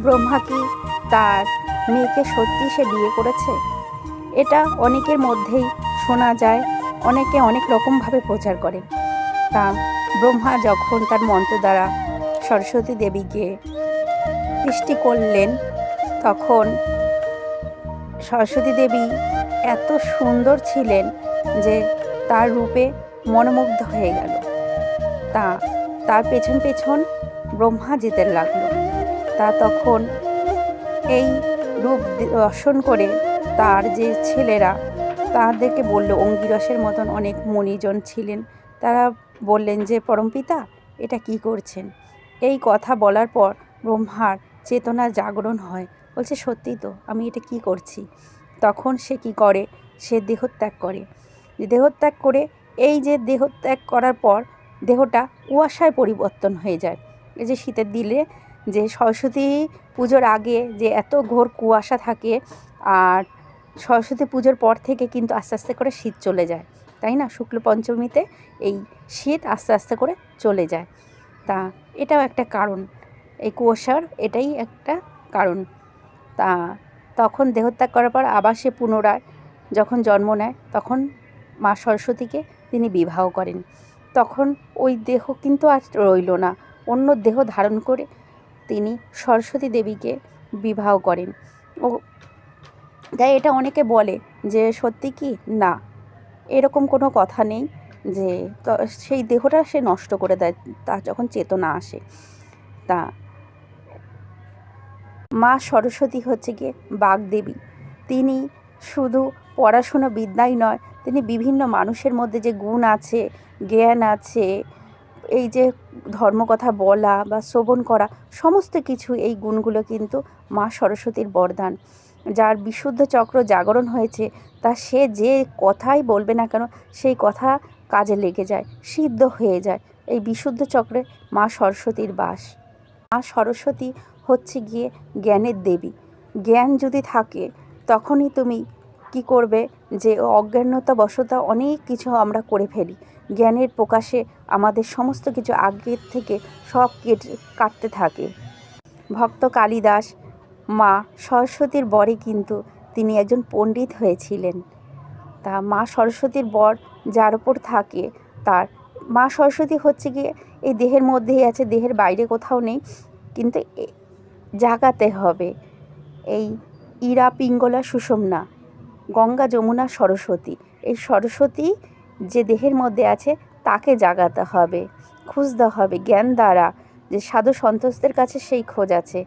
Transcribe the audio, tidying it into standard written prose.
ব্রহ্মা কি তার মেয়েকে সত্যি সে বিয়ে করেছে? এটা অনেকের মধ্যেই শোনা যায়, অনেকে অনেক রকমভাবে প্রচার করে। তা ব্রহ্মা যখন তার মন্ত্র দ্বারা সরস্বতী দেবীকে সৃষ্টি করলেন, তখন সরস্বতী দেবী এত সুন্দর ছিলেন যে তার রূপে মনোমুগ্ধ হয়ে গেল। তার পেছন পেছন ব্রহ্মা যেতে লাগলো। তখন এই রূপ দর্শন করে তার যে ছেলেরা তাদেরকে বলল, অঙ্গিরসের মতন অনেক মুনিজন ছিলেন, তারা বললেন যে পরমপিতা এটা কি করছেন? এই কথা বলার পর ব্রহ্মার চেতনা জাগরণ হয়, বলছে সত্যি তো, আমি এটা কি করছি? তখন সে কি করে, সে দেহত্যাগ করে। দেহত্যাগ করে এই যে দেহত্যাগ করার পর দেহটা কুয়াশায় পরিবর্তন হয়ে যায়। এই যে শীতের দিনে যে সরস্বতী পুজোর আগে যে এত ঘোর কুয়াশা থাকে, আর সরস্বতী পুজোর পর থেকে কিন্তু আস্তে আস্তে করে শীত চলে যায়, তাই না? শুক্ল পঞ্চমীতে এই শীত আস্তে আস্তে করে চলে যায়। এটাও একটা কারণ, এই কুয়াশার এটাই একটা কারণ। তখন দেহত্যাগ করার পর আবার সে পুনরায় যখন জন্ম নেয়, তখন মা সরস্বতীকে তিনি বিবাহ করেন। তখন ওই দেহ কিন্তু আর রইল না, অন্য দেহ ধারণ করে তিনি সরস্বতী দেবীকে বিবাহ করেন। তাই এটা অনেকে বলে যে সত্যি কি না, এরকম কোনো কথা নেই যে সেই দেহটা সে নষ্ট করে দেয় তার যখন চেতনা আসে। মা সরস্বতী হচ্ছে গিয়ে বাগদেবী। তিনি শুধু পড়াশুনো বিদ্যাই নয়, তিনি বিভিন্ন মানুষের মধ্যে যে গুণ আছে, জ্ঞান আছে, এই যে ধর্মকথা বলা বা শ্রবণ করা, সমস্ত কিছু এই গুণগুলো কিন্তু মা সরস্বতীর বরদান। যার বিশুদ্ধ চক্র জাগরণ হয়েছে, সে যে কথাই বলবে না কেন সেই কথা কাজে লেগে যায়, সিদ্ধ হয়ে যায়। এই বিশুদ্ধ চক্রে মা সরস্বতীর বাস। মা সরস্বতী হচ্ছে গিয়ে জ্ঞানের দেবী। জ্ঞান যদি থাকে তখনই তুমি কি করবে, যে অজ্ঞানতাবশত অনেক কিছু আমরা করে ফেলি, জ্ঞানের প্রকাশে আমাদের সমস্ত কিছু আগের থেকে সব কাটতে থাকে। ভক্ত কালিদাস মা সরস্বতীর বরে কিন্তু তিনি একজন পণ্ডিত হয়েছিলেন। মা সরস্বতীর বর যার ওপর থাকে, তার মা সরস্বতী হচ্ছে গিয়ে এই দেহের মধ্যেই আছে, দেহের বাইরে কোথাও নেই, কিন্তু জাগাতে হবে। এই ইরা পিঙ্গলা সুষুম্না, গঙ্গা যমুনা সরস্বতী, এই সরস্বতী যে দেহের মধ্যে আছে তাকে জাগাতে হবে, খুঁজতে হবে জ্ঞান দ্বারা, যে সাধু সন্তোষদের কাছে সেই খোঁজ আছে।